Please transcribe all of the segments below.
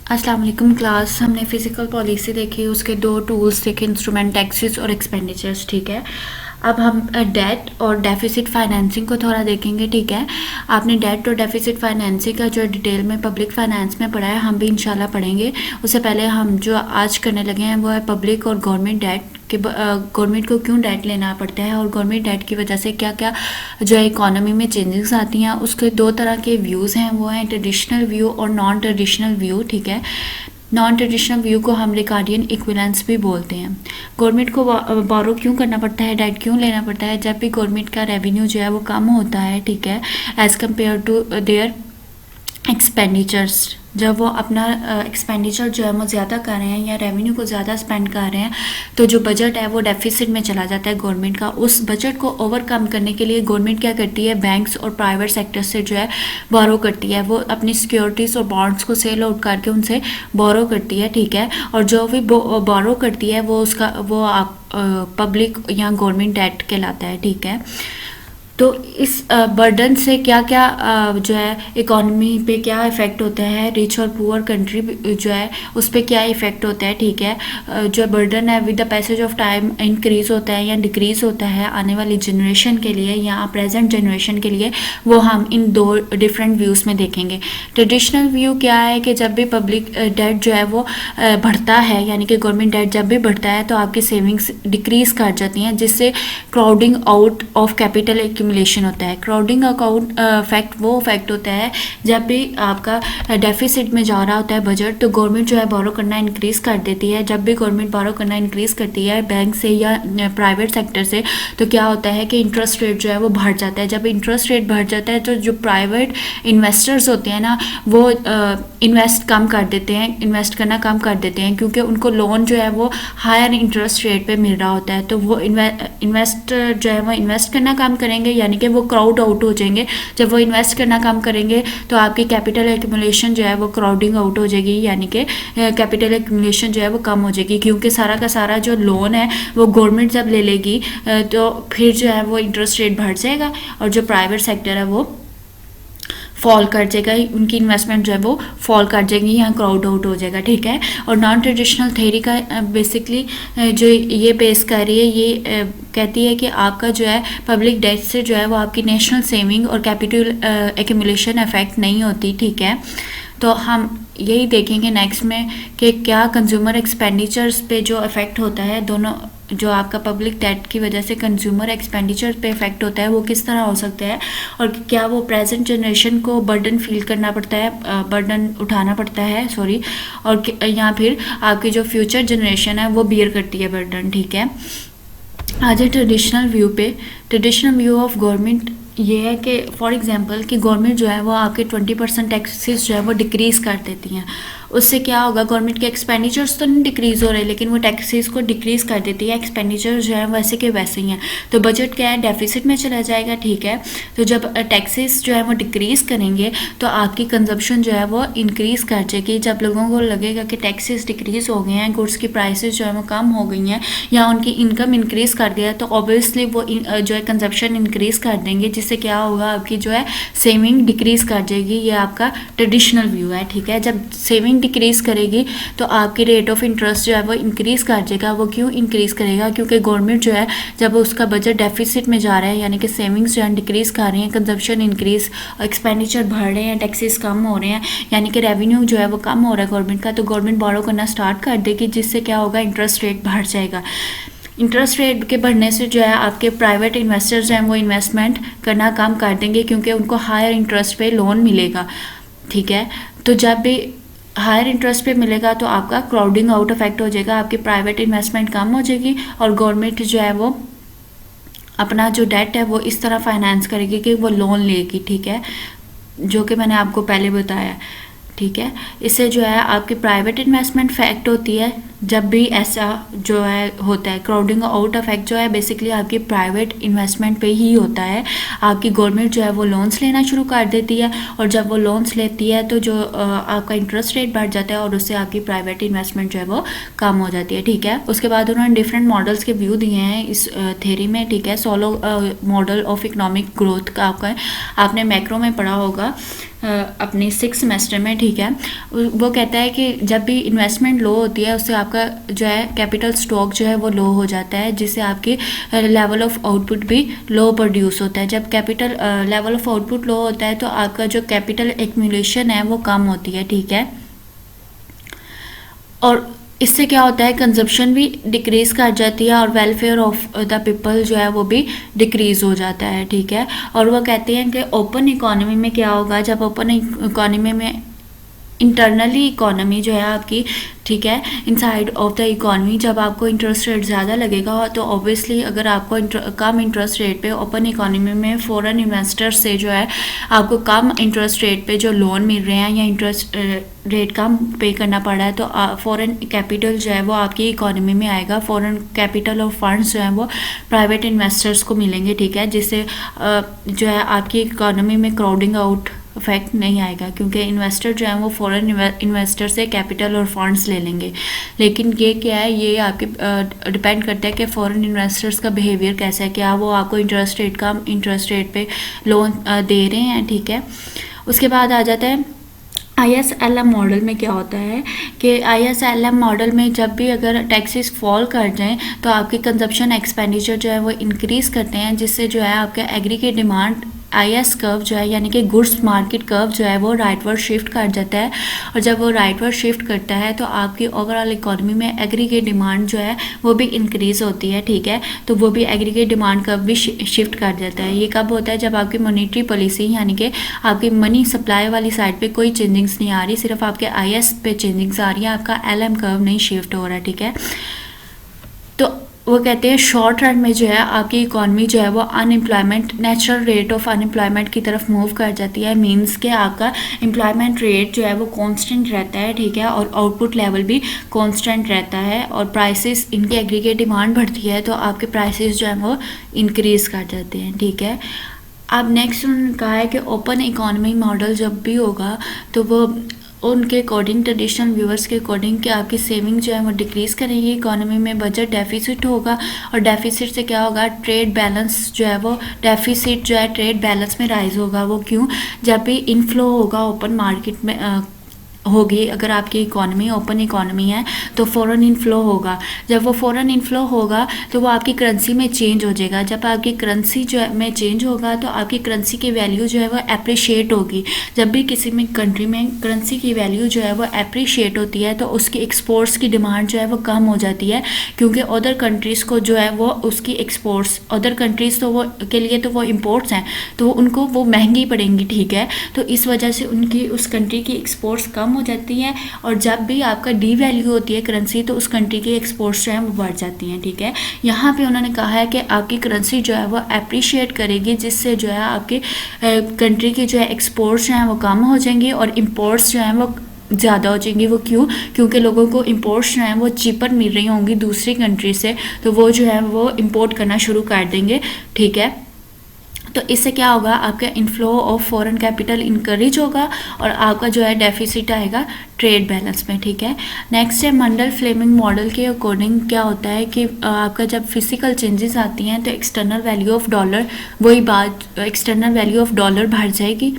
अस्सलाम वालेकुम क्लास। हमने फिजिकल पॉलिसी देखी, उसके दो टूल्स देखे, इंस्ट्रूमेंट टैक्सेस और एक्सपेंडिचर्स। ठीक है, अब हम डेट और डेफिसिट फाइनेंसिंग को थोड़ा देखेंगे। ठीक है, आपने डेट और डेफिसिट फाइनेंसिंग का जो डिटेल में पब्लिक फाइनेंस में पढ़ा है, हम भी इंशाल्लाह पढ़ेंगे। उससे पहले हम जो आज करने लगे हैं वो है पब्लिक और गवर्नमेंट डेट कि गवर्नमेंट को क्यों डेट लेना पड़ता है और गवर्नमेंट डेट की वजह से क्या क्या जो है इकोनॉमी में चेंजेस आती हैं। उसके दो तरह के व्यूज़ हैं, वो हैं ट्रेडिशनल व्यू और नॉन ट्रेडिशनल व्यू। ठीक है, नॉन ट्रेडिशनल व्यू को हम रिकार्डियन इक्विवेलेंस भी बोलते हैं। गवर्नमेंट को बोरो क्यों करना पड़ता है, डेट क्यों लेना पड़ता है? जब भी गवर्नमेंट का रेवेन्यू जो है वो कम होता है, ठीक है, as compare to their expenditures, जब वो अपना एक्सपेंडिचर जो है वो ज़्यादा कर रहे हैं या रेवेन्यू को ज़्यादा स्पेंड कर रहे हैं, तो जो बजट है वो डेफिसिट में चला जाता है गवर्नमेंट का। उस बजट को ओवरकम करने के लिए गवर्नमेंट क्या करती है, बैंक्स और प्राइवेट सेक्टर से जो है बोरो करती है। वो अपनी सिक्योरिटीज़ और बॉन्ड्स को सेल आउट करके उनसे बोरो करती है। ठीक है, और जो भी बोरो करती है वो आप पब्लिक या गवर्नमेंट डेट कहलाता है। ठीक है, तो इस बर्डन से क्या क्या जो है इकोनॉमी पे क्या इफ़ेक्ट होता है, रिच और पुअर कंट्री जो है उस पर क्या इफ़ेक्ट होता है। ठीक है, जो बर्डन है with the passage of time increase होता है या डिक्रीज़ होता है आने वाली जनरेशन के लिए या प्रेजेंट जनरेशन के लिए, वो हम इन दो डिफरेंट व्यूज़ में देखेंगे। ट्रेडिशनल व्यू क्या है कि जब भी पब्लिक डेट जो है वो बढ़ता है, यानी कि गवर्नमेंट डेट जब भी बढ़ता है तो आपकी सेविंग्स डिक्रीज़ कर जाती हैं, जिससे crowding out of capital accumulation होता है। क्राउडिंग अकाउंट फैक्ट वो फैक्ट होता है जब भी आपका डेफिसिट में जा रहा होता है बजट, तो गवर्नमेंट जो है बोरो करना इंक्रीज़ कर देती है। जब भी गवर्नमेंट बोरो करना इंक्रीज़ करती है बैंक से या प्राइवेट सेक्टर से, तो क्या होता है कि इंटरेस्ट रेट जो है वो बढ़ जाता है। जब इंटरेस्ट रेट बढ़ जाता है तो जो प्राइवेट इन्वेस्टर्स होते हैं ना, वो इन्वेस्ट करना कम कर देते हैं, क्योंकि उनको लोन जो है वो हायर इंटरेस्ट रेट पे मिल रहा होता है। तो वो इन्वेस्टर जो है वो इन्वेस्ट करना कम करेंगे, यानी कि वो क्राउड आउट हो जाएंगे। जब वो इन्वेस्ट करना कम करेंगे तो आपकी कैपिटल एक्यूमुलेशन जो है वो क्राउडिंग आउट हो जाएगी, यानी कि कैपिटल एक्यूमुलेशन जो है वो कम हो जाएगी, क्योंकि सारा का सारा जो लोन है वो गवर्नमेंट जब ले लेगी तो फिर जो है वो इंटरेस्ट रेट बढ़ जाएगा और जो प्राइवेट सेक्टर है वो फॉल कर जाएगा, उनकी इन्वेस्टमेंट जो है वो फॉल कर जाएगी, यहाँ क्राउड आउट हो जाएगा। ठीक है, और नॉन ट्रेडिशनल थ्योरी का बेसिकली जो ये बेस कर रही है, ये कहती है कि आपका जो है पब्लिक डेट से जो है वो आपकी नेशनल सेविंग और कैपिटल एक्यूमुलेशन इफेक्ट नहीं होती। ठीक है, तो हम यही देखेंगे नेक्स्ट में कि क्या कंज्यूमर एक्सपेंडिचर्स पे जो इफ़ेक्ट होता है, दोनों जो आपका पब्लिक डेट की वजह से कंज्यूमर एक्सपेंडिचर पे इफेक्ट होता है वो किस तरह हो सकता है, और क्या वो प्रेजेंट जनरेशन को बर्डन फील करना पड़ता है, बर्डन उठाना पड़ता है सॉरी, और या फिर आपकी जो फ्यूचर जनरेशन है वो बियर करती है बर्डन। ठीक है, आज ट्रेडिशनल व्यू पे, ट्रेडिशनल व्यू ऑफ गवर्नमेंट ये है कि फॉर एग्जांपल कि गवर्नमेंट जो है वो आपके 20% टैक्सेस जो है वो डिक्रीज़ कर देती हैं। उससे क्या होगा, गवर्नमेंट के एक्सपेंडिचर्स तो नहीं डिक्रीज़ हो रहे, लेकिन वो टैक्सेस को डिक्रीज़ कर देती है। एक्सपेंडिचर जो है वैसे के वैसे ही हैं, तो बजट क्या है, डेफिसिट में चला जाएगा। ठीक है, तो जब टैक्सेस जो है वो डिक्रीज़ करेंगे तो आपकी कंजप्शन जो है वो इंक्रीज़ कर जाएगी। जब लोगों को लगेगा कि टैक्सेस डिक्रीज़ हो गए हैं, गुड्स की प्राइसेस जो है वो कम हो गई हैं या उनकी इनकम इंक्रीज़ कर दिया है, तो ऑब्वियसली वो जो है कंजप्शन इंक्रीज़ कर देंगे, जिससे क्या होगा, आपकी जो है सेविंग डिक्रीज़ कर जाएगी। ये आपका ट्रेडिशनल व्यू है। ठीक है, जब सेविंग डिक्रीज़ करेगी तो आपकी रेट ऑफ इंटरेस्ट जो है वो इंक्रीज़ कर जाएगा। वो क्यों इंक्रीज़ करेगा, क्योंकि गवर्नमेंट जो है जब उसका बजट डेफिसिट में जा रहा है, यानी कि सेविंग्स जो है डिक्रीज़ कर रही हैं, कंजप्शन इंक्रीज़, एक्सपेंडिचर बढ़ रहे हैं, टैक्सेस कम हो रहे हैं, यानी कि रेवेन्यू जो है वो कम हो रहा है गवर्नमेंट का, तो गवर्नमेंट बोरो करना स्टार्ट कर देगी, जिससे क्या होगा, इंटरेस्ट रेट बढ़ जाएगा। इंटरेस्ट रेट के बढ़ने से जो है आपके प्राइवेट इन्वेस्टर्स हैं वो इन्वेस्टमेंट करना कम कर देंगे, क्योंकि उनको हायर इंटरेस्ट पे लोन मिलेगा। ठीक है, तो जब भी हायर इंटरेस्ट पे मिलेगा तो आपका क्राउडिंग आउट इफेक्ट हो जाएगा, आपकी प्राइवेट इन्वेस्टमेंट कम हो जाएगी और गवर्नमेंट जो है वो अपना जो डेट है वो इस तरह फाइनेंस करेगी कि वो लोन लेगी। ठीक है, जो कि मैंने आपको पहले बताया। ठीक है, इससे जो है आपकी प्राइवेट इन्वेस्टमेंट फैक्ट होती है। जब भी ऐसा जो है होता है, क्राउडिंग आउट इफेक्ट जो है बेसिकली आपकी प्राइवेट इन्वेस्टमेंट पे ही होता है। आपकी गवर्नमेंट जो है वो लोन्स लेना शुरू कर देती है, और जब वो लोन्स लेती है तो जो आपका इंटरेस्ट रेट बढ़ जाता है और उससे आपकी प्राइवेट इन्वेस्टमेंट जो है वो कम हो जाती है। ठीक है, उसके बाद उन्होंने डिफरेंट मॉडल्स के व्यू दिए हैं इस थ्योरी में। ठीक है, Solow model of economic growth का आपने मैक्रो में पढ़ा होगा, अपने 6 सेमेस्टर में, ठीक है। वो कहता है कि जब भी इन्वेस्टमेंट लो होती है उससे आपका जो है कैपिटल स्टॉक जो है वो लो हो जाता है, जिससे आपकी लेवल ऑफ आउटपुट भी लो प्रोड्यूस होता है। जब capital level of output low होता है तो आपका जो कैपिटल एक्यूमुलेशन है वो कम होती है, ठीक है। और इससे क्या होता है, कंजप्शन भी डिक्रीज़ कर जाती है और वेलफेयर ऑफ द पीपल जो है वो भी डिक्रीज़ हो जाता है, ठीक है। और वो कहते हैं कि ओपन इकोनॉमी में क्या होगा, जब ओपन इकोनॉमी में इंटरनली इकोनॉमी जो है आपकी, ठीक है, इनसाइड ऑफ द इकोनॉमी, जब आपको इंटरेस्ट रेट ज़्यादा लगेगा तो ऑब्वियसली अगर आपको कम इंटरेस्ट रेट पे ओपन इकोनॉमी में फॉरेन इन्वेस्टर्स से जो है आपको कम इंटरेस्ट रेट पे जो लोन मिल रहे हैं या इंटरेस्ट रेट कम पे करना पड़ रहा है, तो फॉरेन कैपिटल जो है वो आपकी इकोनॉमी में आएगा। फॉरेन कैपिटल और फंड्स जो है वो प्राइवेट इन्वेस्टर्स को मिलेंगे, ठीक है, जिससे जो है आपकी इकोनॉमी में क्राउडिंग आउट इफेक्ट नहीं आएगा, क्योंकि इन्वेस्टर जो है वो फॉरेन इन्वेस्टर से कैपिटल और फंड्स ले लेंगे। लेकिन ये क्या है, ये आपके डिपेंड करता है कि फॉरेन इन्वेस्टर्स का बिहेवियर कैसा है, क्या वो आपको कम इंटरेस्ट रेट पे लोन दे रहे हैं, ठीक है। उसके बाद आ जाता है ISLM मॉडल में क्या होता है कि ISLM मॉडल में जब भी अगर टैक्सेस फॉल कर जाएं तो आपकी कंजप्शन एक्सपेंडिचर जो है वो इंक्रीज़ करते हैं, जिससे जो है आपका एग्रीगेट डिमांड IS कर्व जो है यानी कि गुड्स मार्केट कर्व जो है वो राइटवर्ड शिफ्ट कर जाता है। और जब वो राइटवर्ड शिफ्ट करता है तो आपकी ओवरऑल इकोनॉमी में एग्रीगेट डिमांड जो है वो भी इंक्रीज़ होती है, ठीक है। तो वो भी एग्रीगेट डिमांड कर्व भी शिफ्ट कर जाता है। ये कब होता है, जब आपकी मॉनेटरी पॉलिसी यानी कि आपकी मनी सप्लाई वाली साइड पे कोई चेंजिंग्स नहीं आ रही, सिर्फ आपके IS पे चेंजिंग्स आ रही है, आपका LM कर्व नहीं शिफ्ट हो रहा है, ठीक है। तो वो कहते हैं शॉर्ट रन में जो है आपकी इकॉनमी जो है वो unemployment natural rate of unemployment की तरफ मूव कर जाती है। मींस के आपका एम्प्लॉयमेंट रेट जो है वो कांस्टेंट रहता है, ठीक है, और आउटपुट लेवल भी कांस्टेंट रहता है और प्राइसेस, इनकी एग्रीगेट डिमांड बढ़ती है तो आपके प्राइसेस जो है वो इंक्रीज़ कर जाते हैं, ठीक है। अब नेक्स्ट उन्होंने कहा है कि ओपन इकोनॉमी मॉडल जब भी होगा तो वो उनके अकॉर्डिंग, ट्रेडिशनल व्यूअर्स के अकॉर्डिंग, कि आपकी सेविंग जो है वो डिक्रीज़ करेंगी, इकोनॉमी में बजट डेफिसिट होगा और डेफिसिट से क्या होगा, ट्रेड बैलेंस जो है वो डेफिसिट जो है ट्रेड बैलेंस में राइज होगा। वो क्यों, जब भी इनफ्लो होगा ओपन मार्केट में होगी, अगर आपकी इकोनॉमी ओपन इकोनॉमी है तो फ़ॉरेन इनफ्लो होगा। जब वो फ़ॉरेन इनफ्लो होगा तो वो आपकी करेंसी में चेंज हो जाएगा। जब आपकी करेंसी जो है में चेंज होगा तो आपकी करेंसी की वैल्यू जो है वो एप्रिशिएट होगी। जब भी किसी में कंट्री में करेंसी की वैल्यू जो है वो एप्रिशिएट होती है तो उसकी एक्सपोर्ट्स की डिमांड जो है वो कम हो जाती है, क्योंकि अदर कंट्रीज़ को जो है वो उसकी एक्सपोर्ट्स, अदर कंट्रीज़ तो वो के लिए तो वो इम्पोर्ट्स हैं तो उनको वो महंगी पड़ेंगी, ठीक है। तो इस वजह से उनकी उस कंट्री की एक्सपोर्ट्स कम हो जाती हैं और जब भी आपका डी वैल्यू होती है करेंसी तो उस कंट्री की एक्सपोर्ट्स जो है वो बढ़ जाती हैं, ठीक है। यहाँ पे उन्होंने कहा है कि आपकी करेंसी जो है वो अप्रिशिएट करेगी, जिससे जो है आपकी कंट्री की जो है एक्सपोर्ट्स जो हैं वो कम हो जाएंगी और इम्पोर्ट्स जो हैं वो ज़्यादा हो जाएंगी। वो क्यों, क्योंकि लोगों को इम्पोर्ट्स जो हैं वो चीपर मिल रही होंगी दूसरी कंट्री से, तो वो जो है वो इम्पोर्ट करना शुरू कर देंगे, ठीक है। तो इससे क्या होगा, आपका inflow of foreign capital encourage होगा और आपका जो है डेफिसिट आएगा ट्रेड बैलेंस में, ठीक है। नेक्स्ट है मंडल फ्लेमिंग मॉडल के अकॉर्डिंग क्या होता है कि आपका जब फिजिकल चेंजेस आती हैं तो एक्सटर्नल वैल्यू ऑफ डॉलर, वही बात, एक्सटर्नल वैल्यू ऑफ डॉलर बढ़ जाएगी,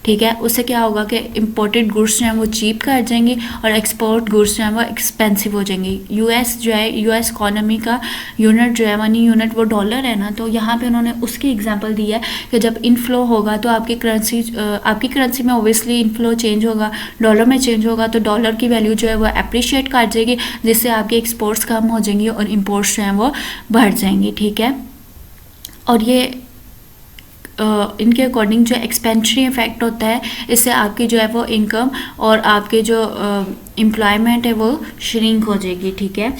ठीक है। उससे क्या होगा कि इंपोर्टेड गुड्स जो हैं वो चीप कर जाएंगे और एक्सपोर्ट गुड्स जो हैं वो एक्सपेंसिव हो जाएंगे। यूएस जो है, यूएस इकोनॉमी का यूनिट जो है, मनी यूनिट, वो डॉलर है ना, तो यहाँ पे उन्होंने उसकी एग्जांपल दी है कि जब इनफ्लो होगा तो आपकी करेंसी में ओबियसली इनफ्लो चेंज होगा, डॉलर में चेंज होगा तो डॉलर की वैल्यू जो है वो अप्रिशिएट कर जाएगी, जिससे आपकी एक्सपोर्ट्स कम हो जाएंगी और इम्पोर्ट्स जो हैं वो बढ़ जाएंगी, ठीक है। और ये इनके अकॉर्डिंग जो एक्सपेंशनरी इफेक्ट होता है, इससे आपकी जो है वो इनकम और आपके जो एम्प्लॉयमेंट है वो श्रिंक हो जाएगी, ठीक है।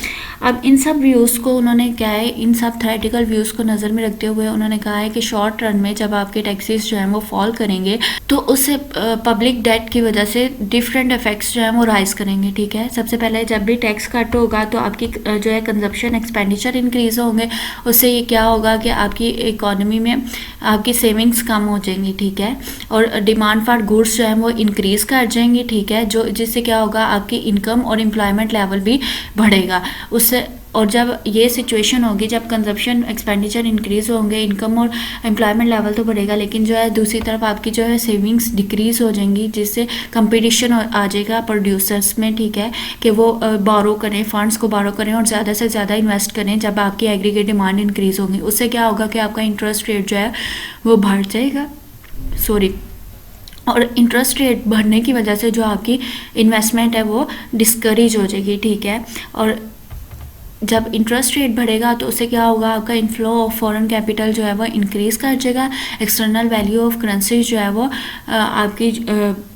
अब इन सब व्यूज़ को उन्होंने क्या है, इन सब थ्योरेटिकल व्यूज़ को नज़र में रखते हुए उन्होंने कहा है कि शॉर्ट रन में जब आपके टैक्सेस जो हैं वो फॉल करेंगे तो उससे पब्लिक डेट की वजह से डिफरेंट इफेक्ट्स जो हैं वो राइज करेंगे, ठीक है। सबसे पहले जब भी टैक्स कट होगा तो आपकी जो है कंजप्शन एक्सपेंडिचर इंक्रीज़ होंगे, उससे ये क्या होगा कि आपकी इकोनॉमी में आपकी सेविंग्स कम हो जाएंगी, ठीक है, और डिमांड फॉर गुड्स जो है वो इंक्रीज़ कर जाएंगी, ठीक है, जो जिससे क्या होगा, आपकी इनकम और एम्प्लॉयमेंट लेवल भी बढ़ेगा उससे। और जब ये सिचुएशन होगी, जब कंजप्शन एक्सपेंडिचर इंक्रीज़ होंगे, इनकम और एम्प्लॉयमेंट लेवल तो बढ़ेगा, लेकिन जो है दूसरी तरफ आपकी जो है सेविंग्स डिक्रीज़ हो जाएंगी, जिससे कंपटीशन आ जाएगा प्रोड्यूसर्स में, ठीक है, कि वो बोरो करें, फंड्स को बोरो करें और ज़्यादा से ज़्यादा इन्वेस्ट करें जब आपकी एग्रीगेट डिमांड इंक्रीज़ होगी। उससे क्या होगा कि आपका इंटरेस्ट रेट जो है वो बढ़ जाएगा, और इंटरेस्ट रेट बढ़ने की वजह से जो आपकी इन्वेस्टमेंट है वो डिस्करेज हो जाएगी, ठीक है। और जब इंटरेस्ट रेट बढ़ेगा तो उससे क्या होगा, आपका इनफ्लो ऑफ फॉरेन कैपिटल जो है वो इंक्रीज़ कर जाएगा, एक्सटर्नल वैल्यू ऑफ करेंसी जो है वो आपकी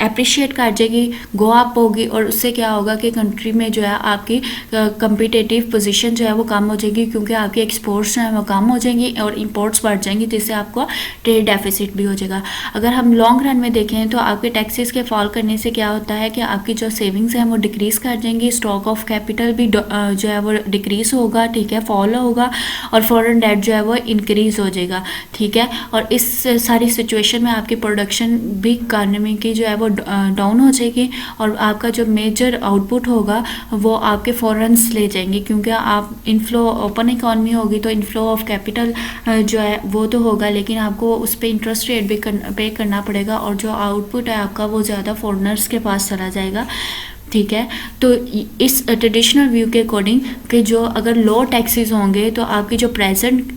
अप्रिशिएट कर जाएगी, गो अप होगी, और उससे क्या होगा कि कंट्री में जो है आपकी कम्पिटिटिव पोजीशन जो है वो कम हो जाएगी, क्योंकि आपकी एक्सपोर्ट्स जो है वो कम हो जाएंगी और इंपोर्ट्स बढ़ जाएंगी, जिससे आपको ट्रेड डेफिसिट भी हो जाएगा। अगर हम लॉन्ग रन में देखें तो आपके टैक्सेस के फॉल करने से क्या होता है कि आपकी जो सेविंग्स हैं वो डिक्रीज़ कर जाएंगी, स्टॉक ऑफ कैपिटल भी जो है वो डिक्रीज होगा, ठीक है, फॉल होगा, और फॉरेन डेट जो है वो इंक्रीज हो जाएगा, ठीक है। और इस सारी सिचुएशन में आपकी प्रोडक्शन भी इकानमी की जो है वो डाउन हो जाएगी, और आपका जो मेजर आउटपुट होगा वो आपके फॉरेन्स ले जाएंगे, क्योंकि आप इनफ्लो, ओपन इकॉनमी होगी तो इनफ्लो ऑफ कैपिटल जो है वो तो होगा, लेकिन आपको उस पर इंटरेस्ट रेट भी पे करना पड़ेगा, और जो आउटपुट है आपका वो ज़्यादा फॉरेनर्स के पास चला जाएगा, ठीक है। तो इस ट्रेडिशनल व्यू के अकॉर्डिंग कि जो अगर लो टैक्सेस होंगे तो आपकी जो प्रेजेंट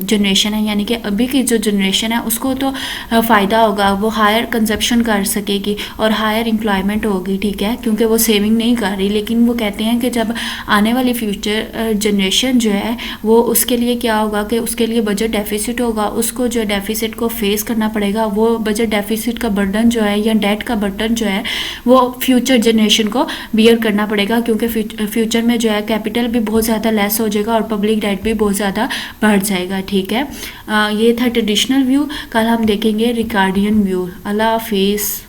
जनरेशन है, यानी कि अभी की जो जनरेशन है, उसको तो फ़ायदा होगा, वो हायर कंजप्शन कर सकेगी और हायर एम्प्लॉयमेंट होगी, ठीक है, क्योंकि वो सेविंग नहीं कर रही। लेकिन वो कहते हैं कि जब आने वाली फ्यूचर जनरेशन जो है वो, उसके लिए क्या होगा कि उसके लिए बजट डेफिसिट होगा, उसको जो डेफिसिट को फेस करना पड़ेगा। वो बजट डेफिसिट का बर्डन जो है या डेट का बर्डन जो है वो फ्यूचर जनरेशन को बियर करना पड़ेगा, क्योंकि फ्यूचर में जो है कैपिटल भी बहुत ज़्यादा लेस हो जाएगा और पब्लिक डेट भी बहुत ज़्यादा बढ़ जाएगा, ठीक है। ये था ट्रेडिशनल व्यू। कल हम देखेंगे रिकार्डियन व्यू। अल्लाह हाफिज़।